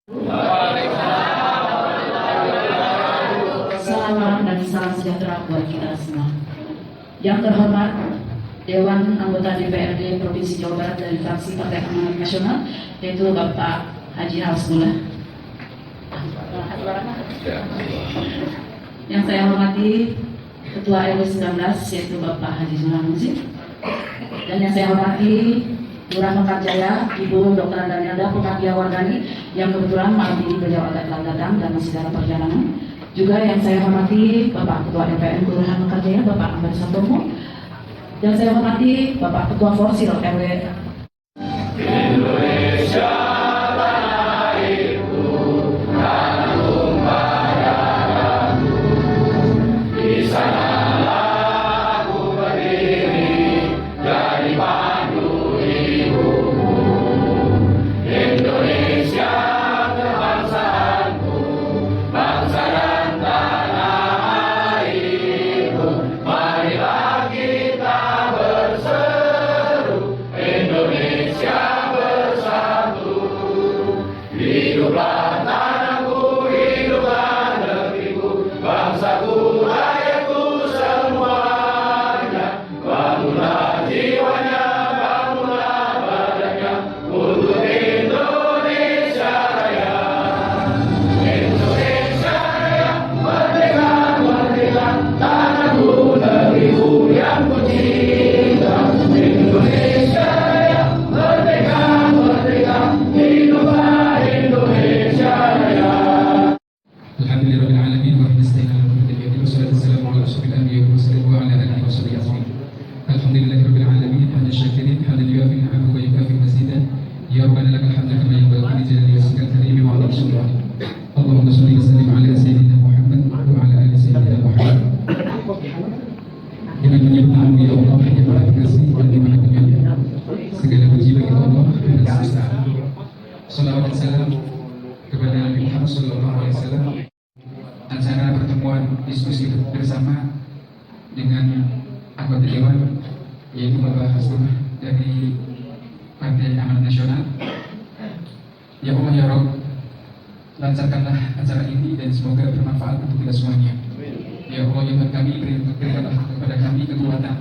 Salam dan salam sejahtera buat kita semua. Yang terhormat Dewan Anggota DPRD Provinsi Jawa Barat dari fraksi Partai Amanat Nasional, yaitu Bapak Haji Hasbullah. Yang saya hormati Ketua RW 19, yaitu Bapak Haji Zulham Muzi. Dan yang saya hormati Lurah Mekarjaya, Ibu Dr. Danielda Punakia Wardani, yang kebetulan malam ini beliau agak telat datang dan masih dalam perjalanan. Juga yang saya hormati Bapak Ketua DPR Kelurahan Mekarjaya, Bapak Ahmad Santomo. Dan saya hormati Bapak Ketua Forsil RW Indonesia. Hiduplah tanahku, hiduplah negeriku, bangsaku, rakyatku semuanya. Bangunlah jiwanya, bangunlah badannya untuk Indonesia Raya. Indonesia Raya, merdeka, merdeka, tanahku, negeriku yang ku cinta. Indonesia Raya, merdeka, merdeka, hiduplah Alhamdulillahirrahmanirrahim wa nasta'inu ala al-mursalin wassalatu wassalamu ala asyrafil anbiya'i wal mursalin wa ala alihi wa sahbihi ajma'in. Alhamdulillahirabbil alamin hamdan syakirin hamdan yuwafi ni'amahu wa yukafi mazidah. Ya rabbana lakal hamdu kama yanbaghi li jalali wajhikal karim wa 'azimi sultanik. Allahumma shalli wa sallim ala sayyidina Muhammad wa ala ali sayyidina Muhammad. Dengan menyebut nama ya Allah yang Maha Pengasih dan yang Maha Penyayang, segala puji bagi Allah dan semesta. Salawat dan salam kepada Nabi Muhammad SAW. Acara pertemuan diskusi bersama dengan anggota Dewan, yaitu Bapak Hasbullah dari Partai Amanat Nasional. Ya Allah ya Rabb, lancarkanlah acara ini dan semoga bermanfaat untuk kita semuanya. Ya Allah ya Tuhan kami, berikanlah kepada kami kekuatan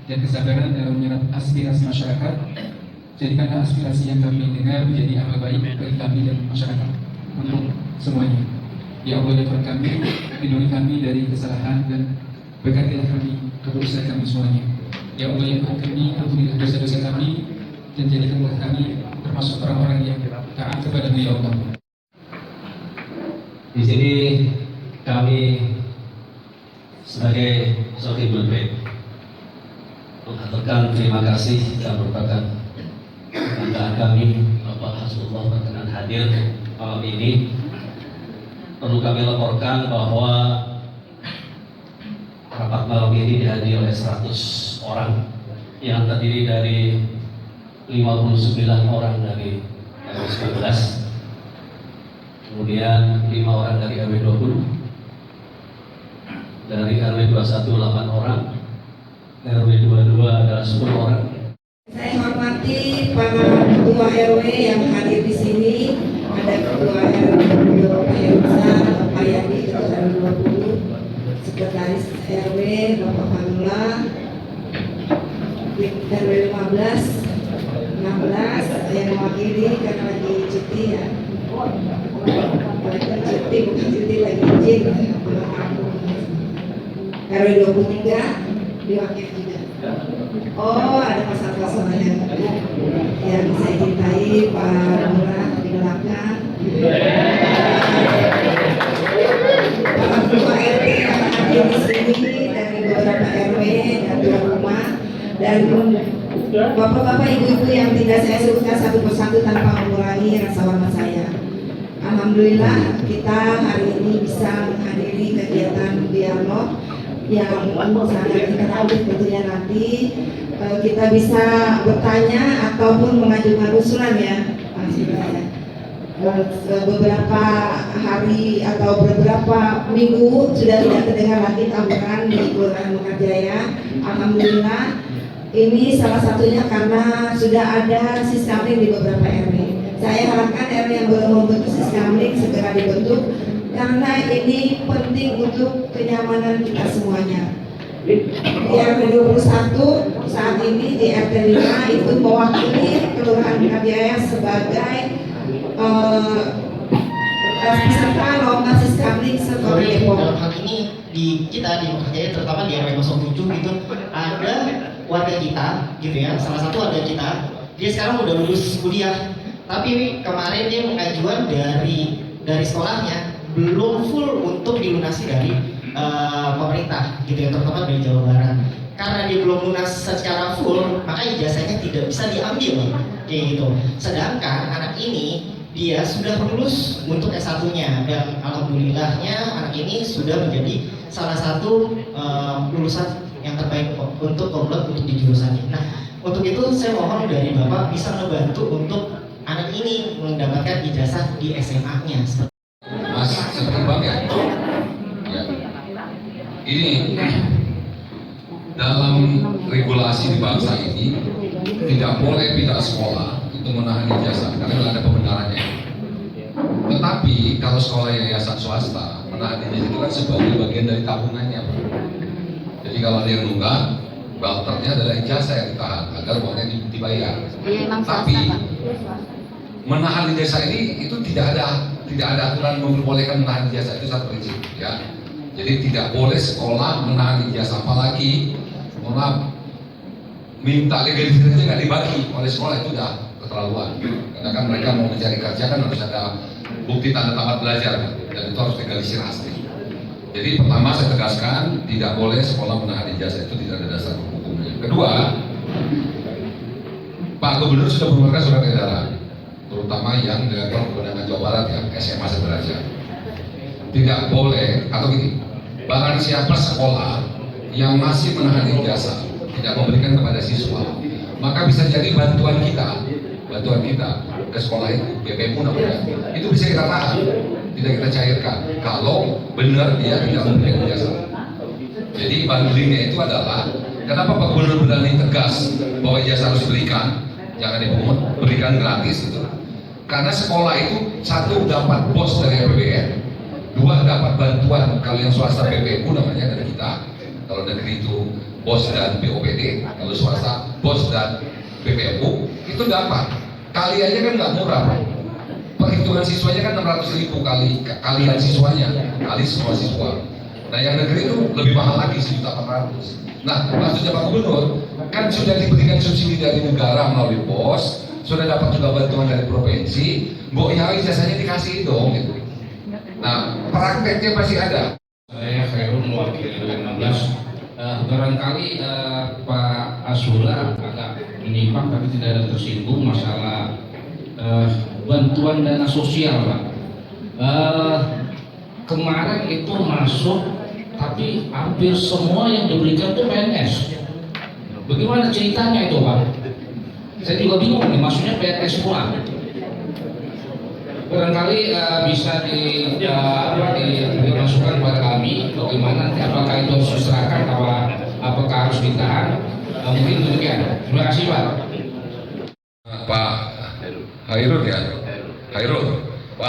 dan kesabaran dalam menyerap aspirasi masyarakat. Jadikanlah aspirasi yang kami dengar menjadi amal baik bagi kami dan masyarakat untuk semuanya. Ya Allah ya Tuhan kami, lindungi kami dari kesalahan dan berkatilah kami ketulusan kami semuanya. Ya Allah ya Tuhan kami, ampunilah dosa-dosa kami dan jadikanlah kami termasuk orang-orang yang taat kepada-Mu ya Allah. Di sini kami sebagai Sahibul Bait mengaturkan terima kasih dan merupakan kebanggaan kami Bapak Hasbullah berkenan hadir malam ini. Perlu kami laporkan bahwa rapat malam ini dihadiri oleh 100 orang yang terdiri dari 59 orang dari RW 19, kemudian 5 orang dari RW 20, dari RW 21 8 orang, RW 22 adalah 10 orang. Saya hormati para ketua RW yang hadir di sini. Ada ketua RW Bapak Herza, Bapak Yani, ketua RW 20, sekretaris RW Bapak Fanula, RW 15, 16 yang mewakili karena lagi cuti ya. Lagi cuti, bukan cuti, lagi izin. RW 23 diwakili juga. Oh, ada pasal-pasal yang saya cintai, Pak Lurah di belakang, Pak Ketua RT yang hadir di sini dari beberapa RW dan dua rumah, dan bapak-bapak, ibu-ibu yang tidak saya sebutkan satu persatu tanpa mengurangi rasa hormat saya. Alhamdulillah kita hari ini bisa menghadiri kegiatan dialog yang sangat interaktif. Tentunya nanti kita bisa bertanya ataupun mengajukan usulan ya, Pak Sibaya. Beberapa hari atau beberapa minggu sudah tidak terdengar lagi tawuran di Kelurahan Mekarjaya. Alhamdulillah ini salah satunya karena sudah ada sistem di beberapa RW. Saya harapkan RW yang belum membentuk Siskamling segera dibentuk karena ini penting untuk kenyamanan kita semuanya. Di RT 21 saat ini di RT 5 itu mewakili Kelurahan Mekarjaya sebagai peserta lomba Siskamling sektor Depok. Dalam hal ini di kita di Mekarjaya terutama di RW 07 gitu ada warga kita gitu ya, salah satu warga kita dia sekarang udah lulus kuliah, tapi kemarin dia pengajuan dari sekolahnya belum full untuk dilunasi dari pemerintah gitu ya, terutama dari Jawa Barat. Karena dia belum lunas secara full, maka ijazahnya tidak bisa diambil kayak gitu. Sedangkan anak ini dia sudah lulus untuk S1-nya dan alhamdulillahnya anak ini sudah menjadi salah satu lulusan yang terbaik untuk komplot untuk di jurusannya. Nah, untuk itu saya mohon dari Bapak bisa membantu untuk anak ini mendapatkan ijazah di SMA-nya. Mas, seperti Bang ya? Ya. Ini dalam regulasi di bangsa ini tidak boleh pindah sekolah untuk menahan ijazah karena tidak ada pembenarannya. Tetapi kalau sekolah yayasan swasta menahan ijazah itu kan sebagai bagian dari tabungannya, Pak. Jadi kalau ada yang nunggak, balternya adalah ijazah yang ditahan agar uangnya dibayar. Tapi menahan ijazah ini itu tidak ada aturan memperbolehkan menahan ijazah, itu satu prinsip ya. Jadi tidak boleh sekolah menahan ijazah, apalagi maaf minta legalisasinya nggak dibagi oleh sekolah, itu udah keterlaluan. Karena kan mereka mau mencari kerja kan harus ada bukti tanda tamat belajar dan itu harus legalisir asli. Jadi pertama saya tegaskan tidak boleh sekolah menahan ijazah, itu tidak ada dasar hukumnya. Kedua, Pak Gubernur sudah mengeluarkan surat edaran, terutama yang dengan kewenangan Jawa Barat ya, SMA sederajat. Tidak boleh, atau gini, barang siapa sekolah yang masih menahan ijazah tidak memberikan kepada siswa, maka bisa jadi bantuan kita ke sekolah itu, BPMU namanya, itu bisa kita tahan, tidak kita cairkan kalau benar dia tidak memberikan ijazah. Jadi bandingnya itu adalah kenapa Pak Gubernur berani tegas bahwa ijazah harus diberikan, jangan dipungut, berikan gratis gitu. Karena sekolah itu satu dapat bos dari APBN, dua dapat bantuan kalau yang swasta BPU namanya dari kita, kalau negeri itu bos dan BOPD, kalau swasta bos dan BPU itu dapat. Kali aja kan nggak murah, perhitungan siswanya kan 600.000 kalian siswanya kali semua siswa. Nah yang negeri itu lebih mahal lagi 1.400.000. Nah maksudnya Pak Gubernur kan sudah diberikan subsidi dari negara melalui pos, sudah dapat juga bantuan dari provinsi, mbok ya ijazahnya dikasih dong gitu. Nah prakteknya masih ada. Saya Khairul mewakili RW 16. Barangkali Pak Asula agak menyimpang tapi tidak ada tersinggung masalah bantuan dana sosial, Pak. Kemarin itu masuk tapi hampir semua yang diberikan itu PNS. Bagaimana ceritanya itu, Pak? Saya juga bingung nih, maksudnya PNS pula. Barangkali bisa dimasukkan kepada kami bagaimana nanti, apakah itu harus diserahkan, apakah harus ditahan, mungkin demikian. Terima kasih Pak. Pak Hairul ya, Pak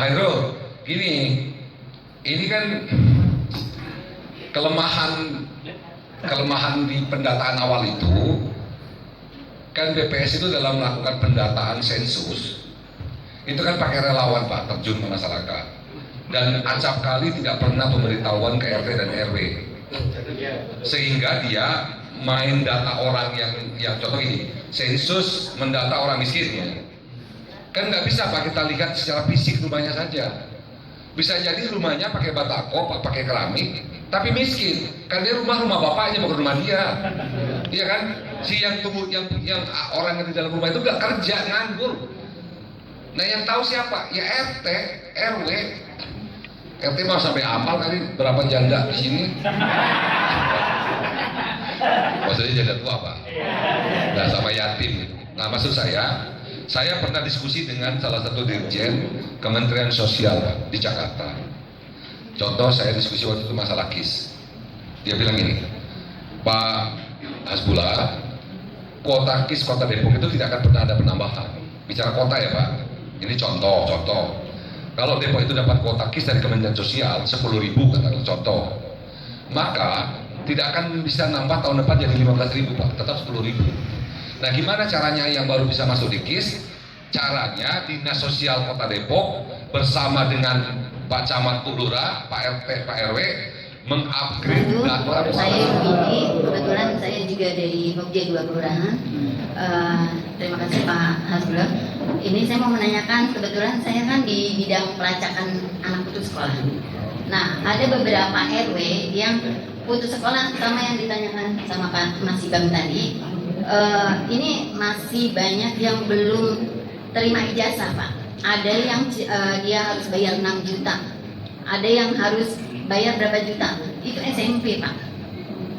Hairul, ini kan kelemahan di pendataan awal itu kan BPS itu dalam melakukan pendataan sensus itu kan pakai relawan Pak, terjun ke masyarakat dan acap kali tidak pernah pemberitahuan ke RT dan RW, sehingga dia main data orang yang contoh ini sensus mendata orang miskin ya. Kan nggak bisa Pak kita lihat secara fisik rumahnya saja, bisa jadi rumahnya pakai batako, pakai keramik tapi miskin karena dia rumah bapaknya bukan rumah dia, iya kan? Si yang orang yang di dalam rumah itu nggak kerja, nganggur. Nah yang tahu siapa? Ya RT, RW. RT mau sampai amal kali berapa janda di sini. Maksudnya janda tua Pak. Nah sama yatim. Nah maksud saya pernah diskusi dengan salah satu dirjen Kementerian Sosial Pak, di Jakarta. Contoh saya diskusi waktu itu masalah KIS. Dia bilang ini, Pak Hasbullah, kuota KIS Kota Depok itu tidak akan pernah ada penambahan. Bicara kota ya Pak. Ini contoh. Kalau Depok itu dapat kuota KIS dari Kementerian Sosial 10.000 katakanlah contoh, maka tidak akan bisa nambah tahun depan jadi 15.000 Pak, tetap 10.000. Nah gimana caranya yang baru bisa masuk di KIS? Caranya Dinas Sosial Kota Depok bersama dengan Pak Camat, Pak Lurah, Pak RT, Pak RW mengupgrade data. Saya begini, kebetulan saya juga dari Pokja 2 Kelurahan. Terima kasih Pak Hasbullah. Ini saya mau menanyakan, kebetulan saya kan di bidang pelacakan anak putus sekolah. Nah, ada beberapa RW yang putus sekolah, sama yang ditanyakan sama Pak Mas Ibam tadi. Ini masih banyak yang belum terima ijazah Pak. Ada yang dia harus bayar 6 juta. Ada yang harus bayar berapa juta, itu SMP Pak.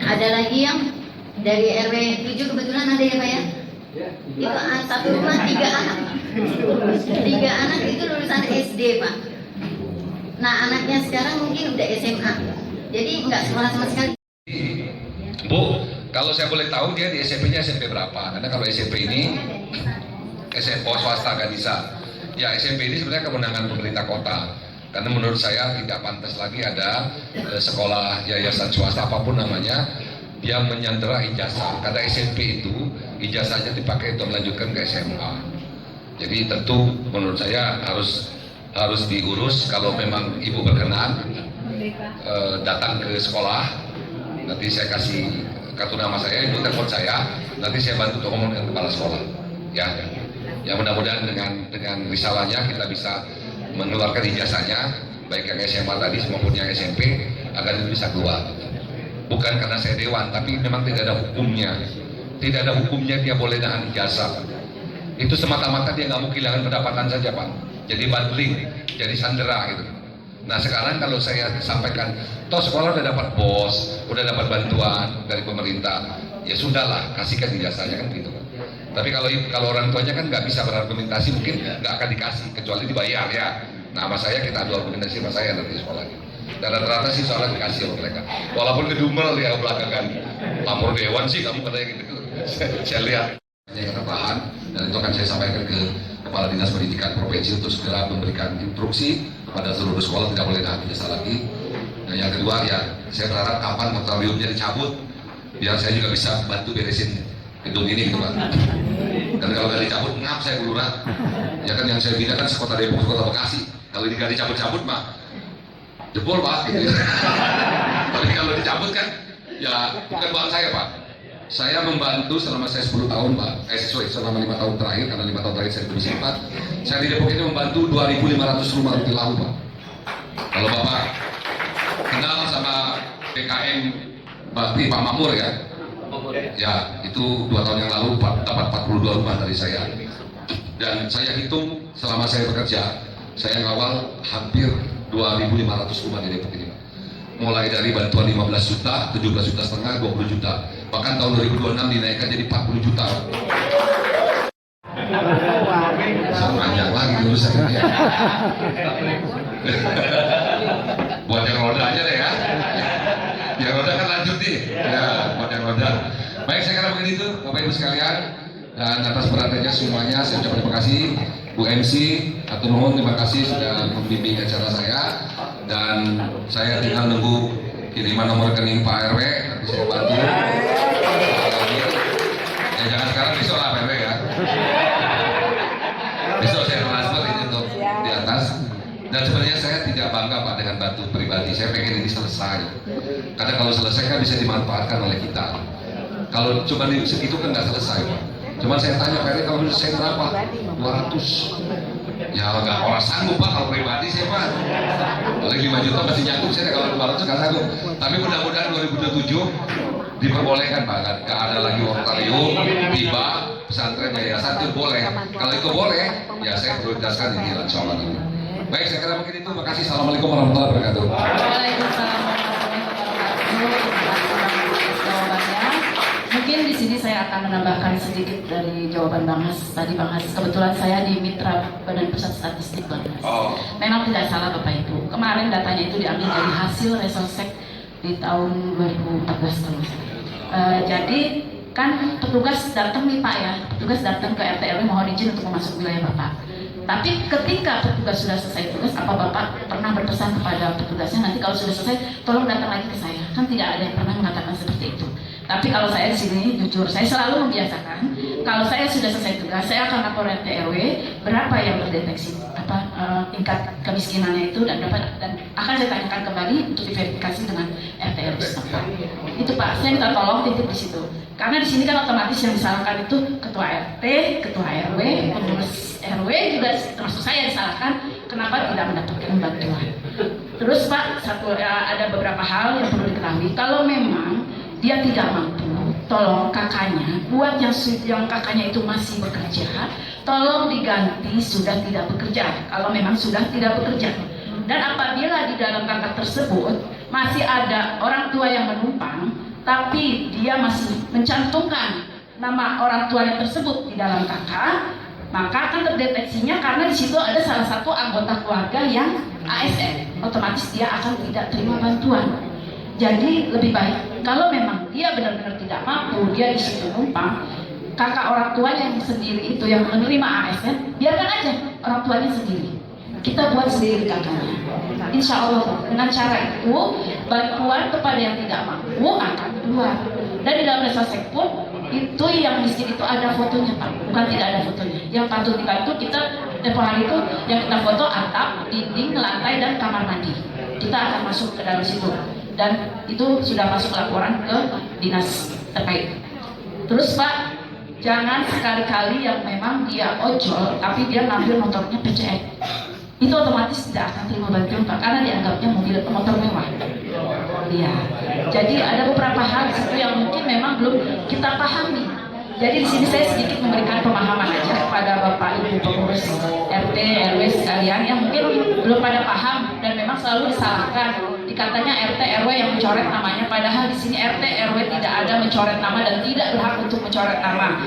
Ada lagi yang dari RW 7 kebetulan ada ya Pak ya, itu satu rumah 3 anak, 3 anak itu lulusan SD Pak. Nah anaknya sekarang mungkin udah SMA, jadi nggak sekolah sama sekali. Bu, kalau saya boleh tahu dia di SMP-nya SMP berapa? Karena kalau SMP ini SMP swasta nggak bisa. Ya SMP ini sebenarnya kewenangan pemerintah kota. Karena menurut saya tidak pantas lagi ada sekolah yayasan swasta apapun namanya yang menyandera ijazah. Karena SMP itu ijazahnya dipakai untuk melanjutkan ke SMA. Jadi tentu menurut saya harus diurus. Kalau memang ibu berkenan datang ke sekolah, nanti saya kasih kartu nama saya, ibu telepon saya, nanti saya bantu untuk ngomong dengan kepala sekolah. Ya mudah-mudahan dengan risalahnya kita bisa mengeluarkan ijazahnya, baik yang SMA tadi maupun yang SMP, agar itu bisa keluar. Bukan karena saya dewan, tapi memang tidak ada hukumnya. Tidak ada hukumnya dia boleh nahan ijazah. Itu semata-mata dia nggak mau kehilangan pendapatan saja Pak. Jadi bundling, jadi sandera gitu. Nah sekarang kalau saya sampaikan, toh sekolah udah dapat bos, udah dapat bantuan dari pemerintah, ya sudahlah, kasihkan ijazahnya kan gitu. Tapi kalau orang tuanya kan nggak bisa berargumentasi, mungkin nggak akan dikasih kecuali dibayar ya. Nah sama saya kita adu argumentasi sama saya nanti sekolahnya. Dan rata-rata sih soalnya dikasih oleh mereka. Walaupun ngedumel ya belakangan, lapor dewan sih kamu katanya gitu. Saya lihat. Yang tambahan dan itu akan saya sampaikan ke Kepala Dinas Pendidikan Provinsi untuk segera memberikan instruksi kepada seluruh sekolah tidak boleh nahan ijazah lagi. Dan yang kedua ya saya berharap kapan moratoriumnya dicabut biar saya juga bisa bantu beresin gedung ini gitu Pak. Karena kalau nggak dicabut ngap saya Lurah. Ya kan yang saya bina kan sekota Depok, sekota Bekasi. Kalau ini nggak dicabut-cabut mah jebol Pak. Gitu. Tapi kalau dicabut kan ya bukan uang saya Pak. Saya membantu selama saya 10 tahun Pak. Selama 5 tahun terakhir, karena 5 tahun terakhir saya di Komisi 4. Saya di Depok ini membantu 2.500 rumah rutin lahu Pak. Kalau Bapak kenal sama PKM Bakti Pak Makmur ya. Ya, itu 2 tahun yang lalu dapat 42 rumah dari saya. Dan saya hitung selama saya bekerja, saya ngawal hampir 2.500 rumah di Depok ini. Mulai dari bantuan 15 juta, 17 juta setengah, 20 juta. Bahkan tahun 2026 dinaikkan jadi 40 juta. Panjang lagi urusan ini ya. Buat yang roda aja deh ya. Yang roda kan lanjut nih. Ya, buat yang roda. Baik, saya kira begitu Bapak Ibu sekalian. Dan atas perhatiannya semuanya saya ucapkan terima kasih. Bu MC, atur nuhun, terima kasih sudah membimbing acara saya. Dan saya tinggal nunggu kiriman nomor rekening Pak RW, nanti saya bantu. Ya jangan sekarang, besok lah Pak RW ya. Besok saya transfer ini untuk di atas. Dan sebenarnya saya tidak bangga Pak dengan bantu pribadi. Saya pengen ini selesai. Karena kalau selesai kan bisa dimanfaatkan oleh kita. Kalau cuma segitu kan nggak selesai Pak. Cuman saya tanya Pak RW kalau selesai berapa? 200. Ya nggak orang sanggup Pak kalau pribadi saya Pak. Oleh 5 juta masih nyangkut saya kalau 200 nggak sanggup. Tapi mudah-mudahan 2027 diperbolehkan Pak. Nggak ada lagi moratorium, tiba pesantren yayasan itu boleh. Kalau itu boleh, ya saya prioritaskan ini insya Allah. Baik, saya kira mungkin itu. Makasih. Assalamualaikum warahmatullahi wabarakatuh. Waalaikumsalam warahmatullahi wabarakatuh. Jawabannya. Mungkin di sini saya akan menambahkan sedikit dari jawaban Bang Has. Tadi Bang Has, kebetulan saya di Mitra Badan Pusat Statistik Bang Has. Memang tidak salah Bapak Ibu. Kemarin datanya itu diambil dari hasil Resosek di tahun 2014 kalau jadi kan petugas datang nih Pak ya, petugas datang ke RT RW mohon izin untuk masuk wilayah Bapak. Tapi ketika petugas sudah selesai tugas, apa Bapak pernah berpesan kepada petugasnya nanti kalau sudah selesai tolong datang lagi ke saya? Kan tidak ada yang pernah mengatakan seperti itu. Tapi kalau saya di sini jujur, saya selalu membiasakan kalau saya sudah selesai tugas, saya akan lapor RT RW berapa yang terdeteksi tingkat kemiskinannya itu dan akan saya tanyakan kembali untuk diverifikasi dengan RT RW setempat. Itu Pak, saya minta tolong titip di situ. Karena di sini kan otomatis yang disalahkan itu ketua RT, ketua RW, pengurus RW juga termasuk saya disalahkan kenapa tidak mendapatkan bantuan. Terus Pak, ada beberapa hal yang perlu diketahui. Kalau memang dia tidak mampu, tolong kakaknya buat yang kakaknya itu masih bekerja, tolong diganti sudah tidak bekerja. Kalau memang sudah tidak bekerja. Dan apabila di dalam kakak tersebut masih ada orang tua yang menumpang, tapi dia masih mencantumkan nama orang tuanya tersebut di dalam kakak, maka akan terdeteksinya karena di situ ada salah satu anggota keluarga yang ASN, otomatis dia akan tidak terima bantuan. Jadi lebih baik kalau memang dia benar-benar tidak mampu, dia di situ numpang, kakak orang tuanya yang sendiri itu yang menerima ASN, biarkan aja orang tuanya sendiri. Kita buat sendiri kakaknya. Insya Allah dengan cara itu bantuan kepada yang tidak mampu akan keluar. Dan di dalam Desa pun itu yang miskin itu ada fotonya Pak, bukan tidak ada fotonya. Yang patut dibantu kita tempoh hari itu yang kita foto atap, dinding, lantai dan kamar mandi. Kita akan masuk ke dalam situ dan itu sudah masuk laporan ke dinas terkait. Terus Pak, jangan sekali-kali yang memang dia ojol tapi dia ngambil motornya PCX. Itu otomatis tidak akan terima bantuan Pak karena dianggapnya motor mewah. Iya. Jadi ada beberapa hal itu yang mungkin memang belum kita pahami. Jadi di sini saya sedikit memberikan pemahaman aja kepada Bapak Ibu pengurus RT RW sekalian yang mungkin belum pada paham dan memang selalu disalahkan. Dikatanya RT RW yang mencoret namanya, padahal di sini RT RW tidak ada mencoret nama dan tidak berhak untuk mencoret nama.